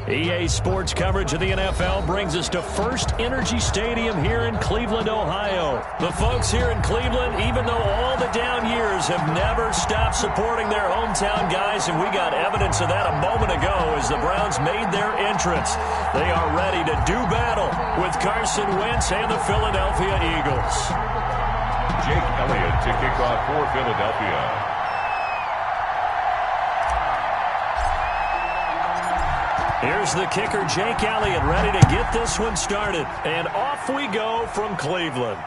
EA Sports coverage of the NFL brings us to First Energy Stadium here in Cleveland, Ohio. The folks here in Cleveland, even though all the down years, have never stopped supporting their hometown guys, and we got evidence of that a moment ago as the Browns made their entrance. They are ready to do battle with Carson Wentz and the Philadelphia Eagles. Jake Elliott to kick off for Philadelphia. Here's the kicker, Jake Elliott, ready to get this one started. And off we go from Cleveland.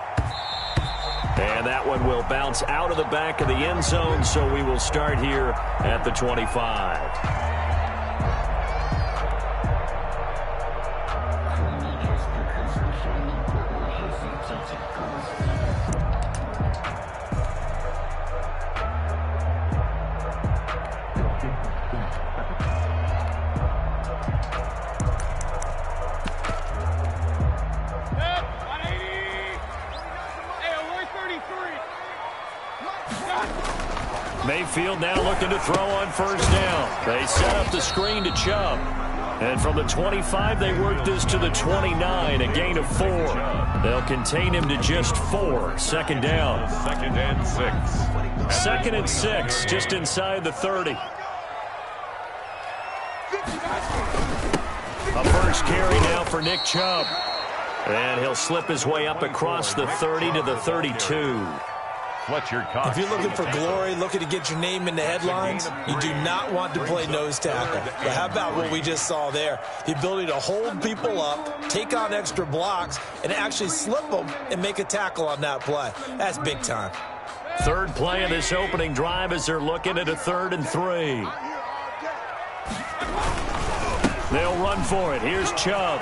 And that one will bounce out of the back of the end zone, so we will start here at the 25. Mayfield now looking to throw on first down. They set up the screen to Chubb. And from the 25, they work this to the 29, a gain of 4. They'll contain him to just 4. Second down. Second and 6. Second and 6, just inside the 30. A first carry now for Nick Chubb. And he'll slip his way up across the 30 to the 32. If you're looking for glory, looking to get your name in the headlines, you do not want to play nose tackle. But how about what we just saw there? The ability to hold people up, take on extra blocks, and actually slip them and make a tackle on that play. That's big time. Third play of this opening drive as they're looking at a 3rd and 3. They'll run for it. Here's Chubb.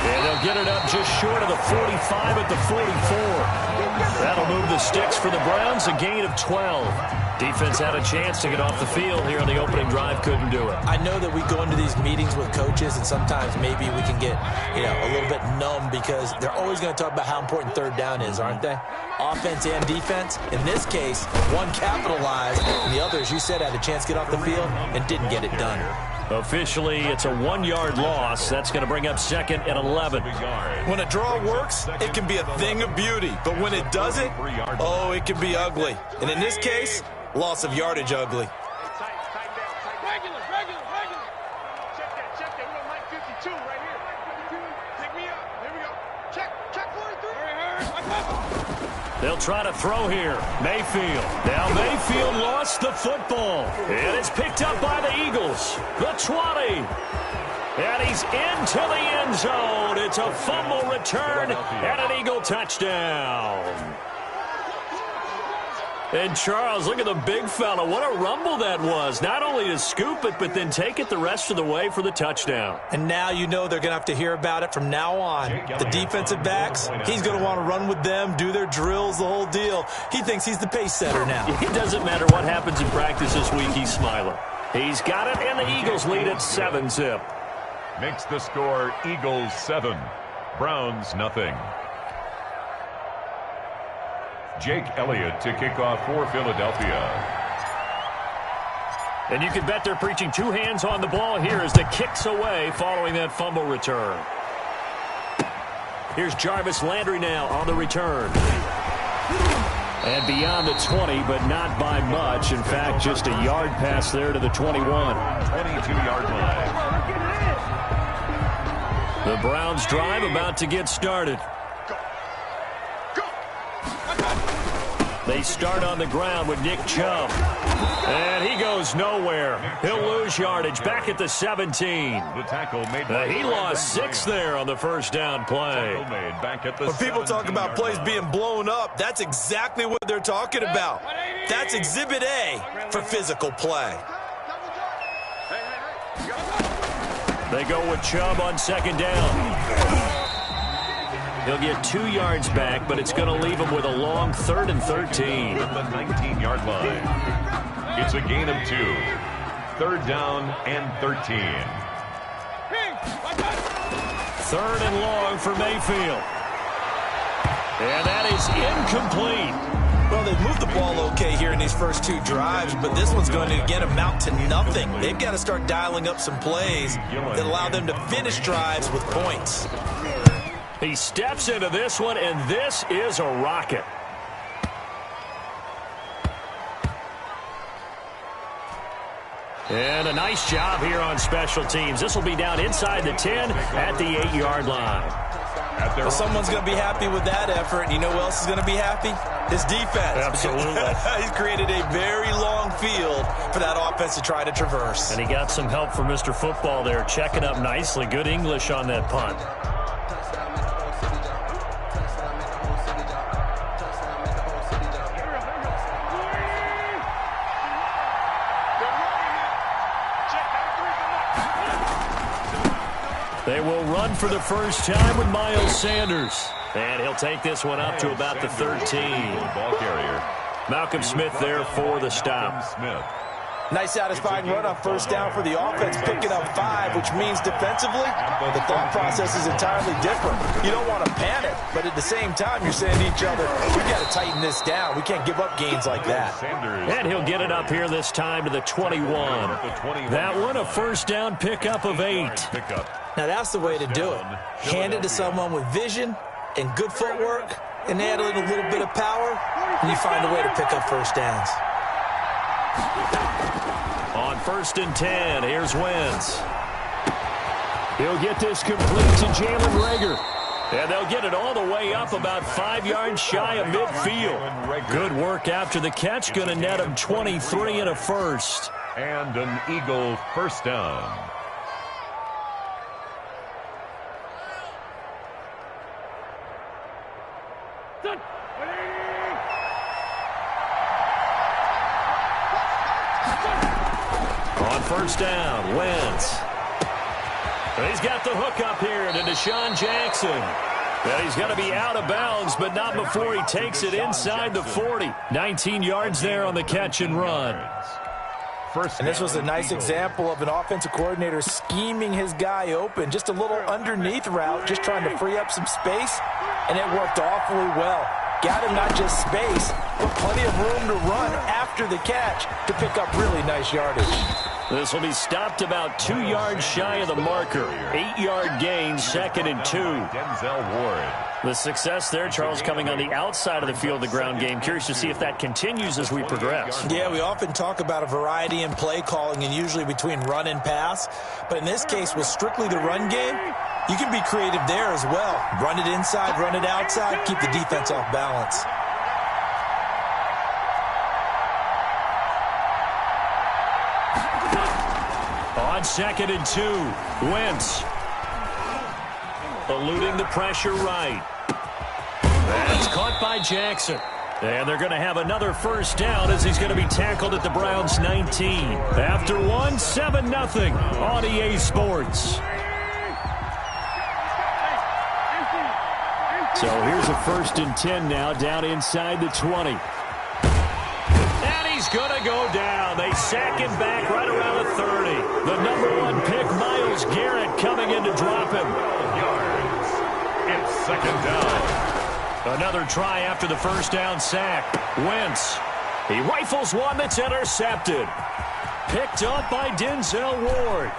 And they'll get it up just short of the 45 at the 44. That'll move the sticks for the Browns, a gain of 12. Defense had a chance to get off the field here on the opening drive, couldn't do it. I know that we go into these meetings with coaches, and sometimes maybe we can get, a little bit numb because they're always going to talk about how important third down is, aren't they? Offense and defense. In this case, one capitalized, and the other, as you said, had a chance to get off the field and didn't get it done. Officially, it's a 1-yard loss. That's going to bring up 2nd and 11. When a draw works, it can be a thing of beauty. But when it doesn't, oh, it can be ugly. And in this case, loss of yardage ugly. Regular. Check that. We're on line 52 right here. Take me up. Here we go. Check 43. Hurry. They'll try to throw here. Mayfield. Now Mayfield lost the football. And it's picked up by the Eagles. The 20. And he's into the end zone. It's a fumble return and an Eagle touchdown. And Charles, look at the big fella. What a rumble that was. Not only to scoop it, but then take it the rest of the way for the touchdown. And now you know they're going to have to hear about it from now on. The defensive backs, he's going to want to run with them, do their drills, the whole deal. He thinks he's the pace setter now. It doesn't matter what happens in practice this week. He's smiling. He's got it, and the Eagles lead at 7-zip. Makes the score Eagles 7, Browns nothing. Jake Elliott to kick off for Philadelphia. And you can bet they're preaching 2 hands on the ball here as the kick's away following that fumble return. Here's Jarvis Landry now on the return. And beyond the 20, but not by much. In fact, just a yard pass there to the 21. 22-yard line. The Browns drive about to get started. They start on the ground with Nick Chubb. And he goes nowhere. He'll lose yardage back at the 17. The tackle made He lost 6 there on the first down play. When people talk about plays being blown up, that's exactly what they're talking about. That's Exhibit A for physical play. They go with Chubb on second down. He'll get 2 yards back, but it's going to leave him with a long 3rd and 13. From the 19-yard line. It's a gain of 2. 3rd down and 13. 3rd and long for Mayfield. And that is incomplete. Well, they've moved the ball okay here in these first 2 drives, but this one's going to, again, amount to nothing. They've got to start dialing up some plays that allow them to finish drives with points. He steps into this one, and this is a rocket. And a nice job here on special teams. This will be down inside the 10 at the 8-yard line. Well, someone's going to be happy with that effort. You know who else is going to be happy? His defense. Absolutely. He's created a very long field for that offense to try to traverse. And he got some help from Mr. Football there, checking up nicely. Good English on that punt. They will run for the first time with Miles Sanders. And he'll take this one up to about the 13. Ball carrier. Malcolm Smith there for the stop. Nice satisfying run on first down for the offense, picking up 5, which means defensively, the thought process is entirely different. You don't want to panic, but at the same time, you're saying to each other, we've got to tighten this down. We can't give up gains like that. And he'll get it up here this time to the 21. That one, a first down pickup of 8. Now, that's the way to do it. Hand it to someone with vision and good footwork, and add a little bit of power, and you find a way to pick up first downs. On 1st and 10, here's Wentz. He'll get this complete to Jalen Reagor. And they'll get it all the way up about 5 yards shy of midfield. Good work after the catch. Going to net him 23 and a first. And an Eagle first down. On first down, Wentz. He's got the hook up here to Deshaun Jackson. Well, he's going to be out of bounds, but not before he takes it inside the 40. 19 yards there on the catch and run. And this was a nice example of an offensive coordinator scheming his guy open. Just a little underneath route, just trying to free up some space, and it worked awfully well. Got him not just space, but plenty of room to run after the catch to pick up really nice yardage. This will be stopped about 2 yards shy of the marker. 8-yard gain, 2nd and 2. Denzel Ward. The success there, Charles, coming on the outside of the field of the ground game. Curious to see if that continues as we progress. Yeah, we often talk about a variety in play calling and usually between run and pass. But in this case, with strictly the run game, you can be creative there as well. Run it inside, run it outside, keep the defense off balance. On 2nd and 2, Wentz. Eluding the pressure right. That's caught by Jackson. And they're going to have another first down as he's going to be tackled at the Browns' 19. After one, 7-0 on EA Sports. So here's a 1st and 10 now down inside the 20. And he's going to go down. They sack him back right around the 30. The #1 pick, Myles Garrett, coming in to drop him. Yards. It's 2nd down. Another try after the first down sack. Wentz. He rifles one that's intercepted. Picked up by Denzel Ward.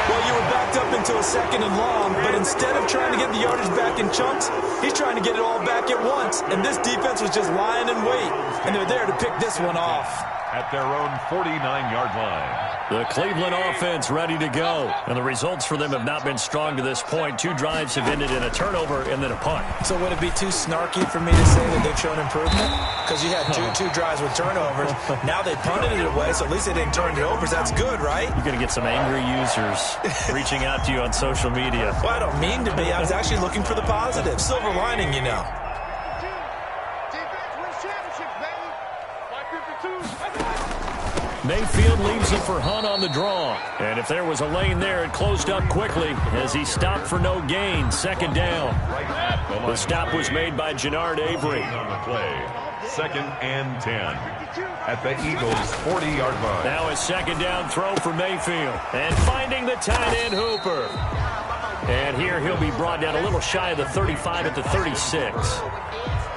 Well, you were backed up into a 2nd and long, but instead of trying to get the yardage back in chunks, he's trying to get it all back at once. And this defense was just lying in wait, and they're there to pick this one off. At their own 49-yard line. The Cleveland offense ready to go. And the results for them have not been strong to this point. 2 drives have ended in a turnover and then a punt. So would it be too snarky for me to say that they've shown improvement? Because you had two drives with turnovers. Now they punted it away, so at least they didn't turn it over. So that's good, right? You're going to get some angry users reaching out to you on social media. Well, I don't mean to be. I was actually looking for the positive. Silver lining, you know. Mayfield leaves it for Hunt on the draw. And if there was a lane there, it closed up quickly as he stopped for no gain. 2nd down. The stop was made by Jannard Avery. On the play. 2nd and 10. At the Eagles' 40-yard line. Now a 2nd down throw for Mayfield. And finding the tight end Hooper. And here he'll be brought down a little shy of the 35 at the 36.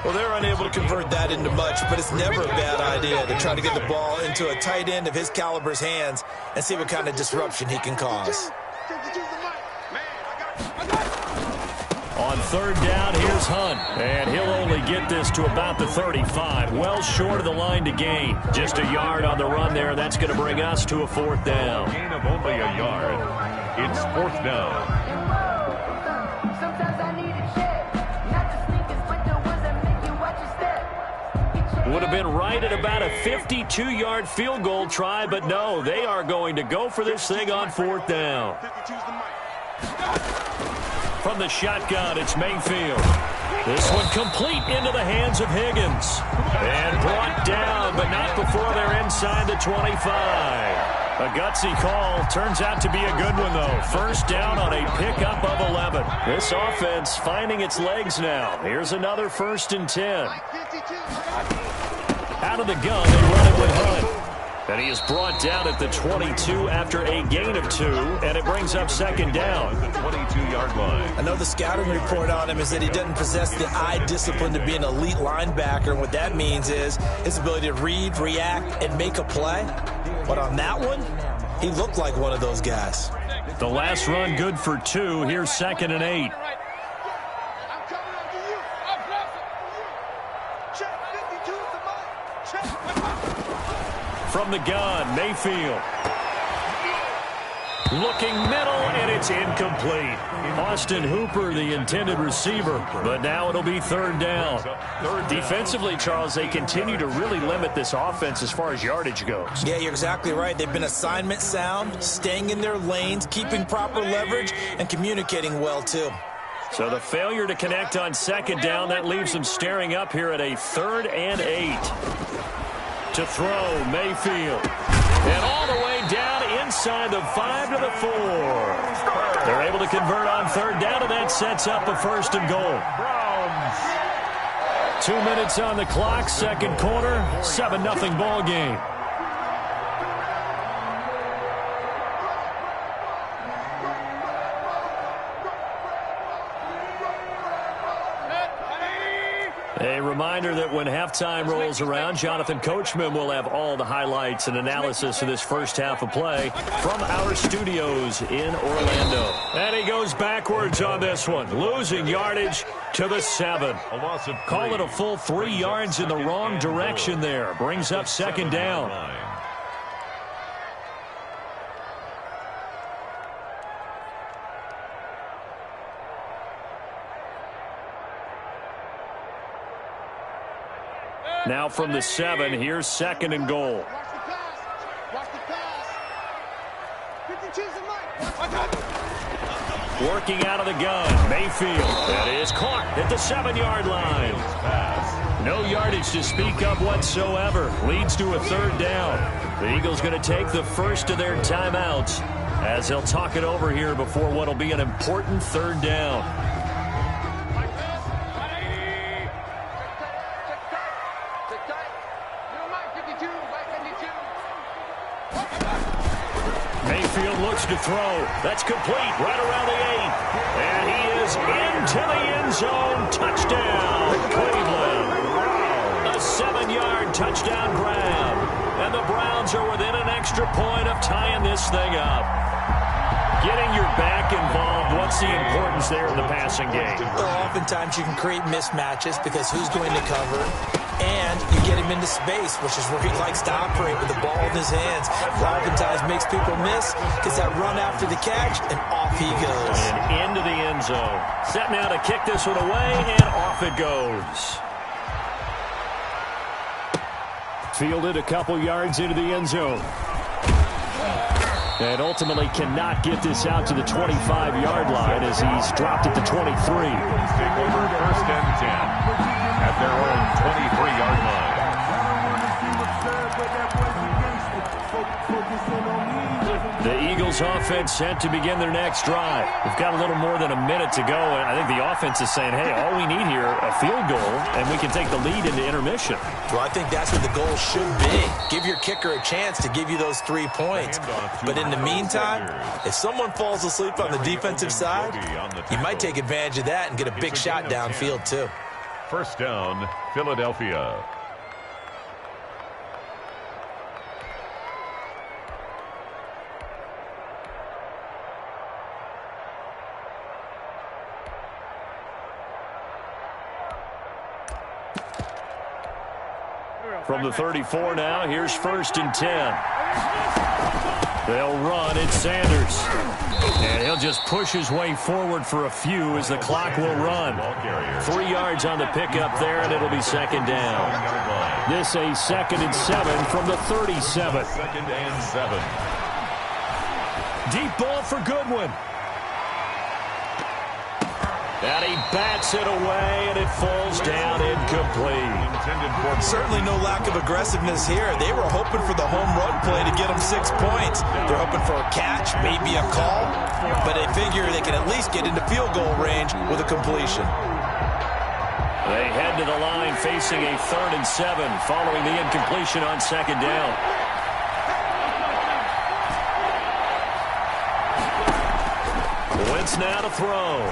Well, they're unable to convert that into much, but it's never a bad idea to try to get the ball into a tight end of his caliber's hands and see what kind of disruption he can cause. On third down, here's Hunt, and he'll only get this to about the 35, well short of the line to gain. Just a yard on the run there. That's going to bring us to a fourth down. Gain of only a yard. It's fourth down. Would have been right at about a 52-yard field goal try, but no, they are going to go for this thing on fourth down. From the shotgun, it's Mayfield. This one complete into the hands of Higgins. And brought down, but not before they're inside the 25. A gutsy call. Turns out to be a good one, though. First down on a pickup of 11. This offense finding its legs now. Here's another 1st and 10. Out of the gun, they run it with Hunt. And he is brought down at the 22 after a gain of 2, and it brings up second down. The 22-yard line. I know the scouting report on him is that he doesn't possess the eye discipline to be an elite linebacker, and what that means is his ability to read, react, and make a play. But on that one, he looked like one of those guys. The last run good for 2. Here's 2nd and 8. From the gun, Mayfield. Looking middle, and it's incomplete. Austin Hooper, the intended receiver, but now it'll be third down. Defensively, Charles, they continue to really limit this offense as far as yardage goes. Yeah, you're exactly right. They've been assignment sound, staying in their lanes, keeping proper leverage, and communicating well, too. So the failure to connect on second down, that leaves them staring up here at a 3rd and 8. To throw, Mayfield. And all the way down inside the 5 to the 4. They're able to convert on third down, and that sets up a 1st and goal. 2 minutes on the clock, second quarter, 7-0 ball game. A reminder that when halftime rolls around, Jonathan Coachman will have all the highlights and analysis of this first half of play from our studios in Orlando. And he goes backwards on this one, losing yardage to the 7. Call it a full 3 yards in the wrong direction there. Brings up second down. Now from the 7, here's 2nd and goal. Watch the pass. Watch the pass. 52's the mic. Working out of the gun, Mayfield. That is caught at the 7-yard line. No yardage to speak of whatsoever. Leads to a 3rd down. The Eagles going to take the first of their timeouts as they'll talk it over here before what will be an important 3rd down. Mayfield looks to throw. That's complete right around the 8. And he is into the end zone. Touchdown, Cleveland. A 7-yard touchdown grab. And the Browns are within an extra point of tying this thing up. Getting your back involved, what's the importance there in the passing game? Well, oftentimes you can create mismatches because who's going to cover, and you get him into space, which is where he likes to operate with the ball in his hands. Oftentimes makes people miss, gets that run after the catch, and off he goes. And into the end zone. Set now to kick this one away, and off it goes. Fielded a couple yards into the end zone. And ultimately cannot get this out to the 25-yard line as he's dropped at the 23. Take over 1st and 10 at their own 23-yard line. The Eagles offense set to begin their next drive. We've got a little more than a minute to go, and I think the offense is saying, hey, all we need here, a field goal, and we can take the lead into intermission. Well, I think that's what the goal should be. Give your kicker a chance to give you those 3 points. But in the meantime, if someone falls asleep on the defensive side, you might take advantage of that and get a big shot downfield, too. First down, Philadelphia. From the 34 now, here's 1st and 10. They'll run. It's Sanders. And he'll just push his way forward for a few as the clock will run. 3 yards on the pickup there, and it'll be 2nd down. This a 2nd and 7 from the 37. 2nd and 7. Deep ball for Goodwin. And he bats it away, and it falls down incomplete. Certainly no lack of aggressiveness here. They were hoping for the home run play to get them 6 points. They're hoping for a catch, maybe a call, but they figure they can at least get into field goal range with a completion. They head to the line facing a 3rd and 7 following the incompletion on 2nd down. Wentz now to throw.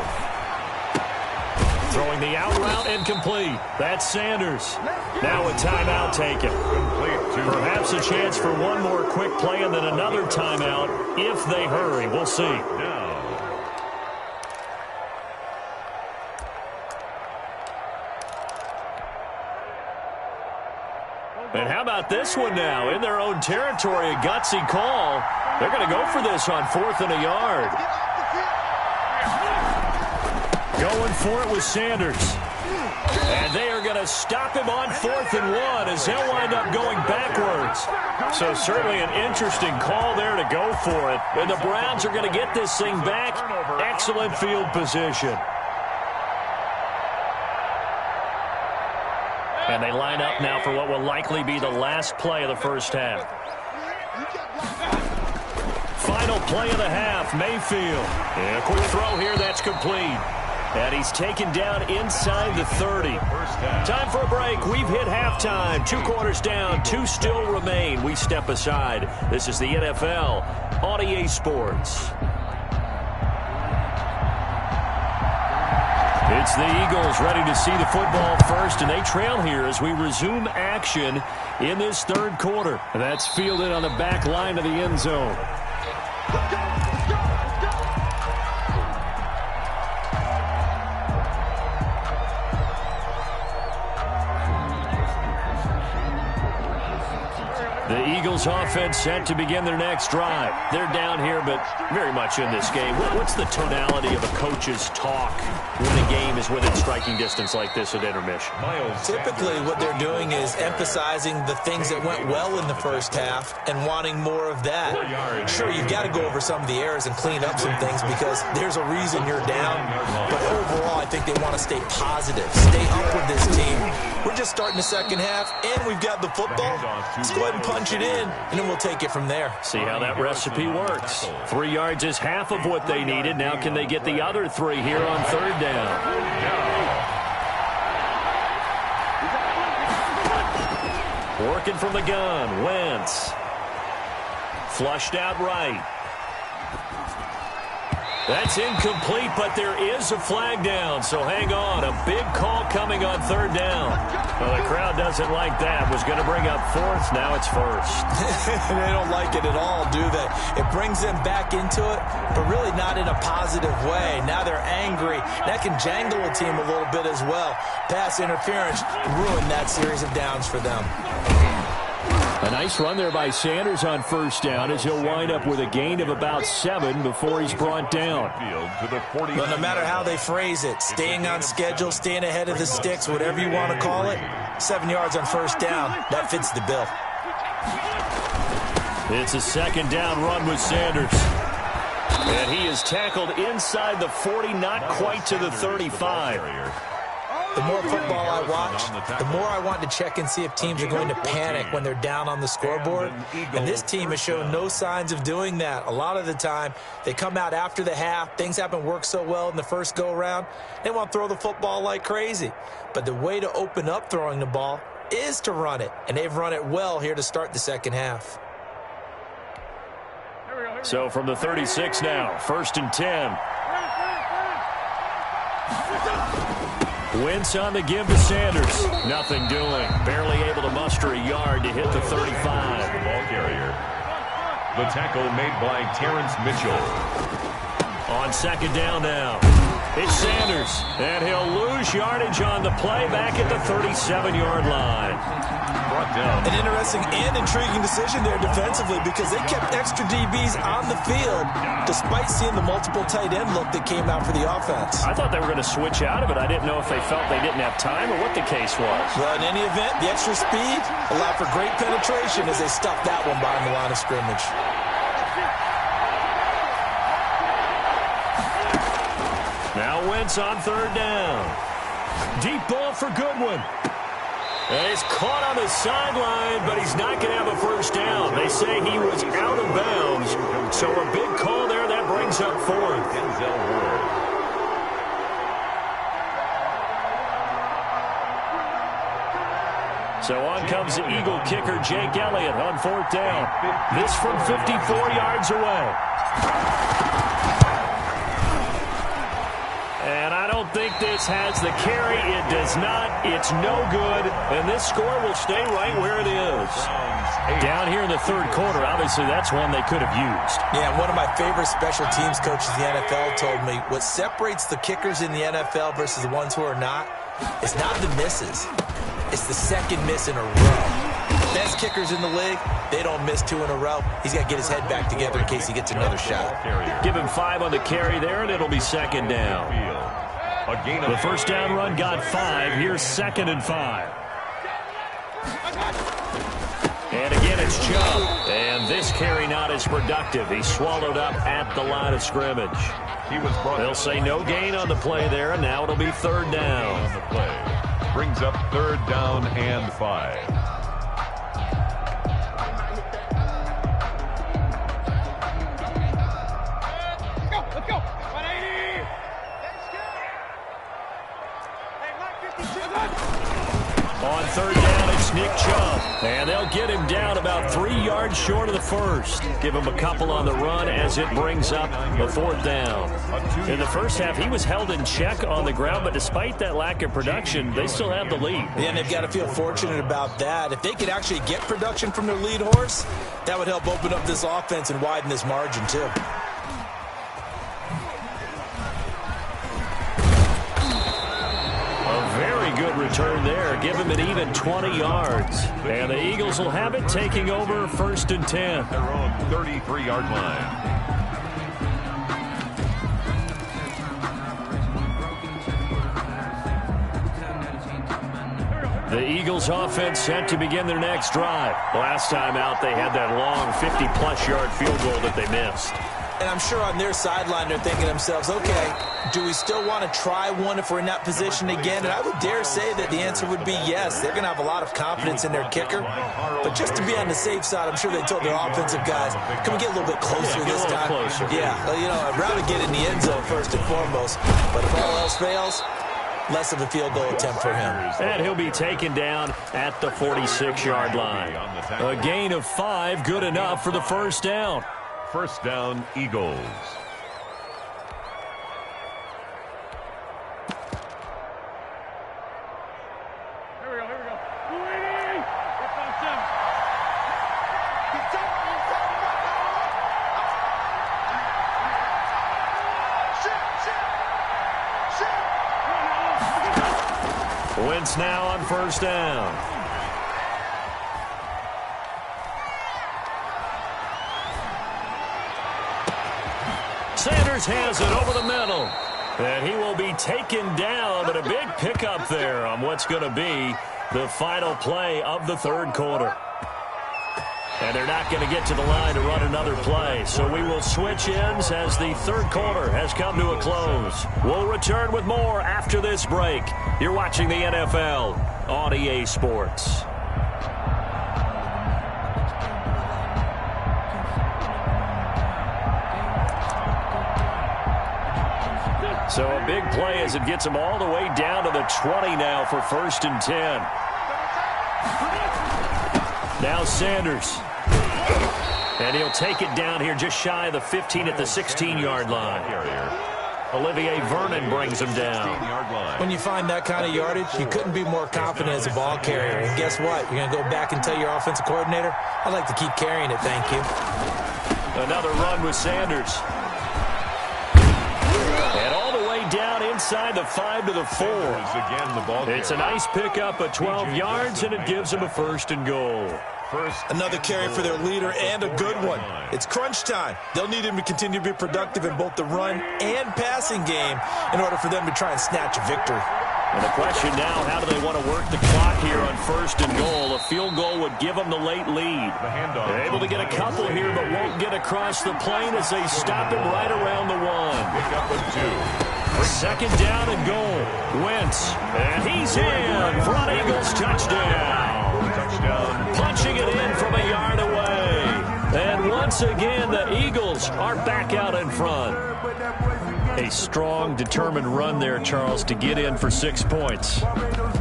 Throwing the out route incomplete. That's Sanders. Now a timeout taken. Perhaps a chance for one more quick play and then another timeout if they hurry. We'll see. And how about this one now? In their own territory, a gutsy call. They're going to go for this on 4th and a yard. Going for it with Sanders. And they are going to stop him on 4th and 1 as he'll wind up going backwards. So certainly an interesting call there to go for it. And the Browns are going to get this thing back. Excellent field position. And they line up now for what will likely be the last play of the first half. Final play of the half, Mayfield. And a quick throw here, that's complete. And he's taken down inside the 30. Time for a break. We've hit halftime. 2 quarters down, 2 still remain. We step aside. This is the NFL on EA Sports. It's the Eagles ready to see the football first, and they trail here as we resume action in this 3rd quarter. And that's fielded on the back line of the end zone. The Eagles offense set to begin their next drive. They're down here, but very much in this game. What's the tonality of a coach's talk when the game is within striking distance like this at intermission? Typically what they're doing is emphasizing the things that went well in the first half and wanting more of that. Sure, you've got to go over some of the errors and clean up some things because there's a reason you're down. But overall, I think they want to stay positive, stay up with this team. We're just starting the second half, and we've got the football. Let's go ahead and punch it in, and then we'll take it from there. See how that recipe works. 3 yards is half of what they needed. Now can they get the other 3 here on 3rd down? Working from the gun, Wentz. Flushed out right. That's incomplete, but there is a flag down, so hang on. A big call coming on 3rd down. Well, the crowd doesn't like that. Was going to bring up 4th. Now it's 1st. They don't like it at all, do they? It brings them back into it, but really not in a positive way. Now they're angry. That can jangle a team a little bit as well. Pass interference ruined that series of downs for them. A nice run there by Sanders on 1st down as he'll wind up with a gain of about 7 before he's brought down. But no matter how they phrase it, staying on schedule, staying ahead of the sticks, whatever you want to call it, 7 yards on 1st down, that fits the bill. It's a 2nd down run with Sanders. And he is tackled inside the 40, not quite to the 35. The more football I watch, the more I want to check and see if teams are going to panic when they're down on the scoreboard. And this team has shown no signs of doing that. A lot of the time, they come out after the half. Things haven't worked so well in the first go-around. They want to throw the football like crazy. But the way to open up throwing the ball is to run it. And they've run it well here to start the second half. So from the 36 now, 1st and 10. Wentz on the give to Sanders. Nothing doing. Barely able to muster a yard to hit the 35. The ball carrier. The tackle made by Terrence Mitchell. On second down now. It's Sanders, and he'll lose yardage on the play back at the 37-yard line. Brought down. An interesting and intriguing decision there defensively because they kept extra DBs on the field despite seeing the multiple tight end look that came out for the offense. I thought they were going to switch out of it. I didn't know if they felt they didn't have time or what the case was. Well, in any event, the extra speed allowed for great penetration as they stuffed that one behind the line of scrimmage. Now Wentz on third down. Deep ball for Goodwin. And he's caught on the sideline, but he's not going to have a first down. They say he was out of bounds. So a big call there. That brings up fourth. Denzel Ward. So on comes the Eagle kicker, Jake Elliott, on fourth down. This from 54 yards away. And I don't think this has the carry. It does not. It's no good. And this score will stay right where it is. Down here in the third quarter, obviously that's one they could have used. Yeah, one of my favorite special teams coaches in the NFL told me what separates the kickers in the NFL versus the ones who are not is not the misses. It's the second miss in a row. Best kickers in the league, they don't miss two in a row. He's got to get his head back together in case he gets another shot. Give him 5 on the carry there, and it'll be second down. The first down run got 5. Here's 2nd and 5. And again, it's Chubb. And this carry not as productive. He's swallowed up at the line of scrimmage. They'll say no gain on the play there, and now it'll be third down. On the play. Brings up third down and 5. On third down, it's Nick Chubb. And they'll get him down about 3 yards short of the first. Give him a couple on the run as it brings up a fourth down. In the first half, he was held in check on the ground, but despite that lack of production, they still have the lead. Yeah, and they've got to feel fortunate about that. If they could actually get production from their lead horse, that would help open up this offense and widen this margin, too. Good return there. Give him an even 20 yards. And the Eagles will have it, taking over 1st and 10. Their own 33-yard line. The Eagles offense set to begin their next drive. Last time out, they had that long 50-plus yard field goal that they missed. And I'm sure on their sideline they're thinking to themselves, okay, do we still want to try one if we're in that position again? And I would dare say that the answer would be yes. They're going to have a lot of confidence in their kicker. But just to be on the safe side, I'm sure they told their offensive guys, can we get a little bit closer this time? Yeah, well, you know, I'd rather get in the end zone first and foremost. But if all else fails, less of a field goal attempt for him. And he'll be taken down at the 46-yard line. A gain of 5, good enough for the first down. First down, Eagles. Here we go. Waiting. It's on 7. Wentz now on first down. Sanders has it over the middle. And he will be taken down, but a big pickup there on what's going to be the final play of the third quarter. And they're not going to get to the line to run another play. So we will switch ends as the third quarter has come to a close. We'll return with more after this break. You're watching the NFL on EA Sports. So a big play as it gets them all the way down to the 20 now for 1st and 10. Now Sanders. And he'll take it down here just shy of the 15 at the 16-yard line. Olivier Vernon brings him down. When you find that kind of yardage, you couldn't be more confident as a ball carrier. And guess what? You're going to go back and tell your offensive coordinator, I'd like to keep carrying it, thank you. Another run with Sanders. And all the way down inside the 5 to the 4. It's a nice pickup of 12 yards, and it gives them a 1st and goal. Another carry for their leader, and a good one. It's crunch time. They'll need him to continue to be productive in both the run and passing game in order for them to try and snatch a victory. And the question now, how do they want to work the clock here on 1st and goal? A field goal would give them the late lead. They're able to get a couple here, but won't get across the plane as they stop him right around the 1. 2nd down and goal. Wentz, and he's in for an Eagles touchdown. Punching it in from a yard away. And once again, the Eagles are back out in front. A strong, determined run there, Charles, to get in for 6 points.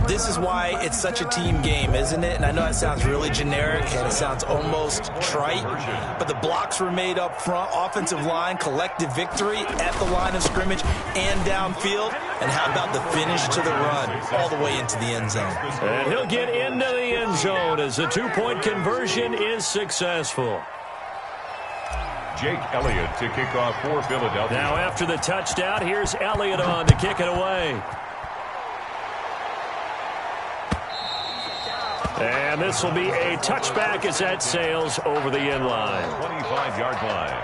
This is why it's such a team game, isn't it? And I know it sounds really generic and it sounds almost trite, but the blocks were made up front, offensive line, collective victory at the line of scrimmage and downfield. And how about the finish to the run all the way into the end zone? And he'll get into the end zone as the 2-point conversion is successful. Jake Elliott to kick off for Philadelphia. Now after the touchdown, here's Elliott on to kick it away. And this will be a touchback as that sails over the end line. 25-yard line.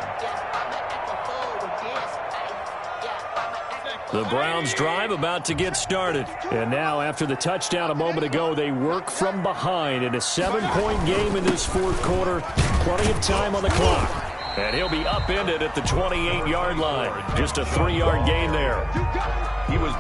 The Browns drive about to get started. And now after the touchdown a moment ago, they work from behind in a 7-point game in this 4th quarter. Plenty of time on the clock. And he'll be upended at the 28-yard line. Just a 3-yard gain there.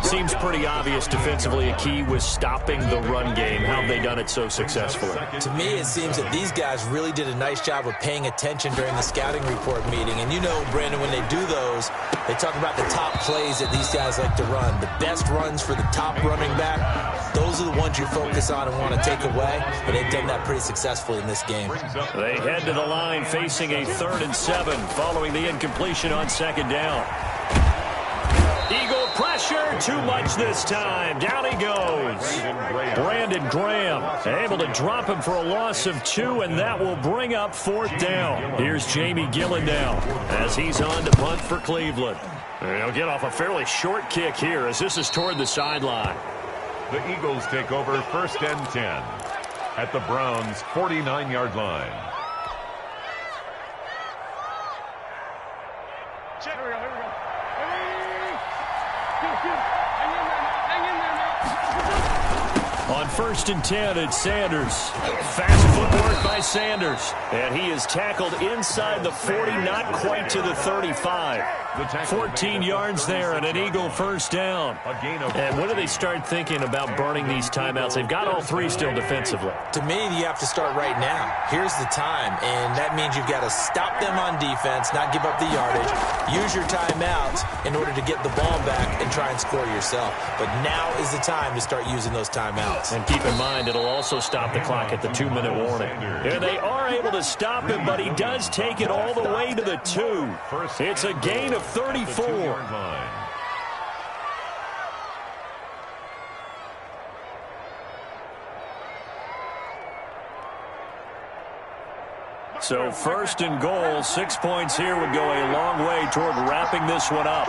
Seems pretty obvious defensively a key was stopping the run game. How have they done it so successfully? To me, it seems that these guys really did a nice job of paying attention during the scouting report meeting. And you know, Brandon, when they do those, they talk about the top plays that these guys like to run. The best runs for the top running back, those are the ones you focus on and want to take away. But they've done that pretty successfully in this game. They head to the line facing a 3rd and 7 following the incompletion on 2nd down. Eagle pressure, too much this time. Down he goes. Brandon Graham able to drop him for a loss of 2, and that will bring up 4th down. Here's Jamie Gillen now as he's on to punt for Cleveland. And he'll get off a fairly short kick here as this is toward the sideline. The Eagles take over 1st and 10 at the Browns' 49-yard line. Check. Here we go. Hang in there now. On 1st and 10, it's Sanders. Fast footwork by Sanders. And he is tackled inside the 40, not quite to the 35. 14 yards there and an Eagle 1st down. And when do they start thinking about burning these timeouts? They've got all 3 still defensively. To me, you have to start right now. Here's the time, and that means you've got to stop them on defense, not give up the yardage, use your timeouts in order to get the ball back and try and score yourself. But now is the time to start using those timeouts. And keep in mind, it'll also stop the clock at the 2-minute warning. And they are able to stop him, but he does take it all the way to the 2. It's a gain of 34. So 1st and goal, 6 points here would go a long way toward wrapping this one up.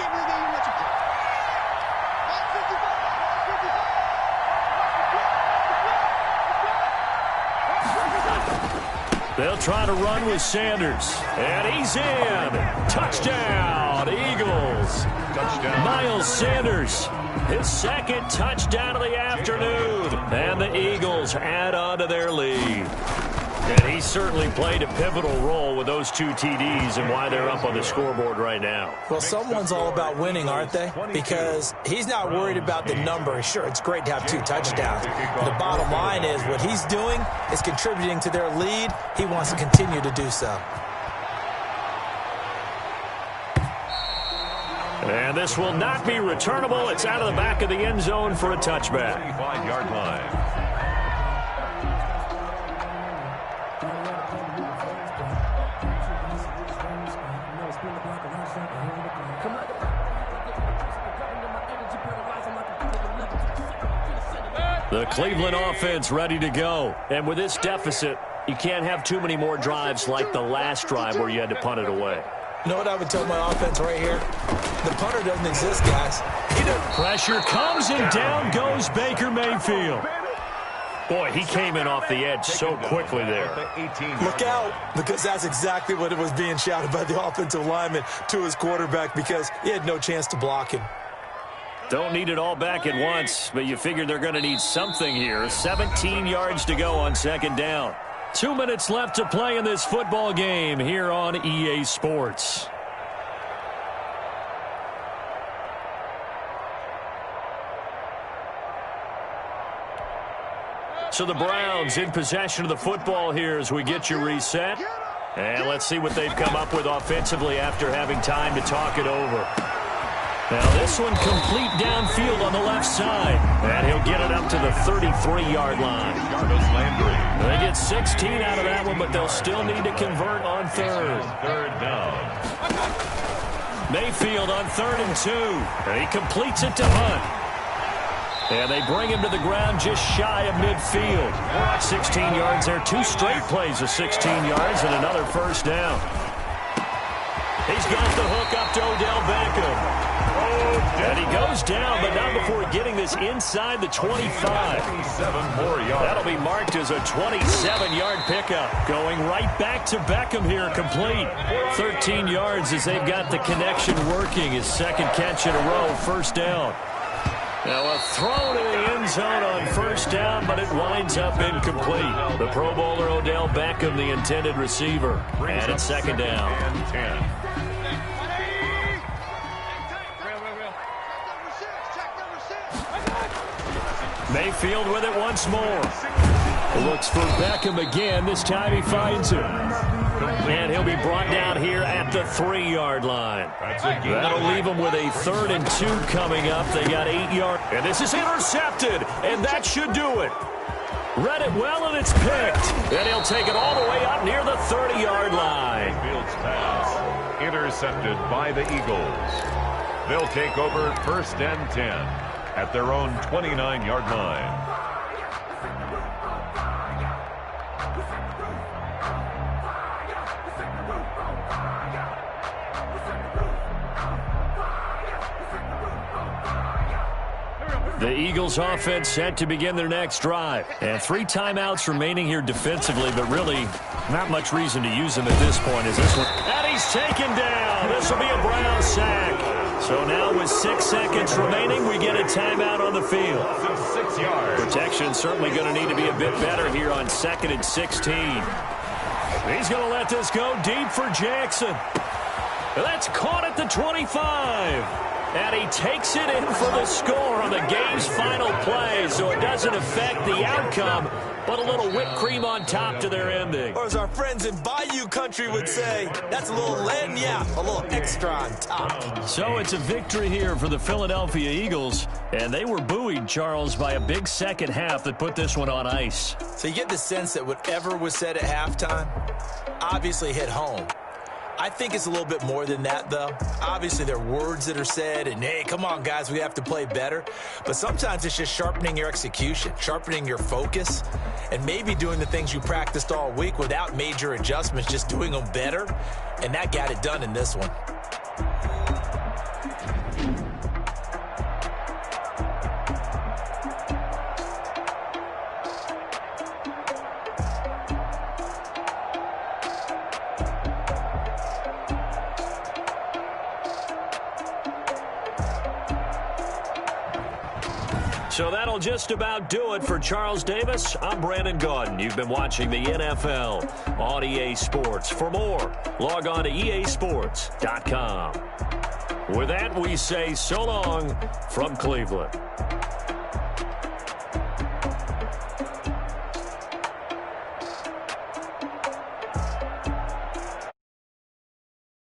They'll try to run with Sanders. And he's in. Touchdown, Eagles. Touchdown. Miles Sanders, his 2nd touchdown of the afternoon. And the Eagles add on to their lead. And he certainly played a pivotal role with those 2 TDs and why they're up on the scoreboard right now. Well, someone's all about winning, aren't they? Because he's not worried about the number. Sure, it's great to have 2 touchdowns. But the bottom line is what he's doing is contributing to their lead. He wants to continue to do so. And this will not be returnable. It's out of the back of the end zone for a touchback. 25-yard line. The Cleveland offense ready to go. And with this deficit, you can't have too many more drives like the last drive where you had to punt it away. You know what I would tell my offense right here? The punter doesn't exist, guys. Pressure comes, and down goes Baker Mayfield. Boy, he came in off the edge so quickly there. Look out, because that's exactly what it was being shouted by the offensive lineman to his quarterback, because he had no chance to block him. Don't need it all back at once, but you figure they're going to need something here. 17 yards to go on second down. 2 minutes left to play in this football game here on EA Sports. So the Browns in possession of the football here as we get you reset. And let's see what they've come up with offensively after having time to talk it over. Now this one complete downfield on the left side. And he'll get it up to the 33-yard line. They get 16 out of that one, but they'll still need to convert on third. Third down. Mayfield on 3rd and 2. And he completes it to Hunt. And they bring him to the ground just shy of midfield. 16 yards there. 2 straight plays of 16 yards and another first down. He's got the hook up to Odell Beckham. And he goes down, but not before getting this inside the 25. That'll be marked as a 27-yard pickup. Going right back to Beckham here, complete. 13 yards as they've got the connection working. His second catch in a row, first down. Now a throw to the end zone on first down, but it winds up incomplete. The Pro Bowler Odell Beckham, the intended receiver. And it's second down. And 10. Mayfield with it once more. Looks for Beckham again. This time he finds him. And he'll be brought down here at the 3-yard line. That'll leave him with a 3rd and 2 coming up. They got 8 yards. And this is intercepted. And that should do it. Read it well, and it's picked. And he'll take it all the way up near the 30-yard line. Field's pass intercepted by the Eagles. They'll take over 1st and 10 at their own 29-yard line. The Eagles offense set to begin their next drive. And 3 timeouts remaining here defensively, but really not much reason to use them at this point as this one. And he's taken down. This will be a Brown sack. So now with 6 seconds remaining, we get a timeout on the field. 6 yards. Protection certainly going to need to be a bit better here on 2nd and 16. He's going to let this go deep for Jackson. That's caught at the 25. And he takes it in for the score on the game's final play, so it doesn't affect the outcome, but a little whipped cream on top to their ending. Or as our friends in Bayou Country would say, that's a little lagniappe, a little extra on top. So it's a victory here for the Philadelphia Eagles, and they were buoyed, Charles, by a big second half that put this one on ice. So you get the sense that whatever was said at halftime obviously hit home. I think it's a little bit more than that, though. Obviously, there are words that are said, and, hey, come on, guys, we have to play better. But sometimes it's just sharpening your execution, sharpening your focus, and maybe doing the things you practiced all week without major adjustments, just doing them better. And that got it done in this one. So that'll just about do it for Charles Davis. I'm Brandon Gaudin. You've been watching the NFL on EA Sports. For more, log on to easports.com. With that, we say so long from Cleveland.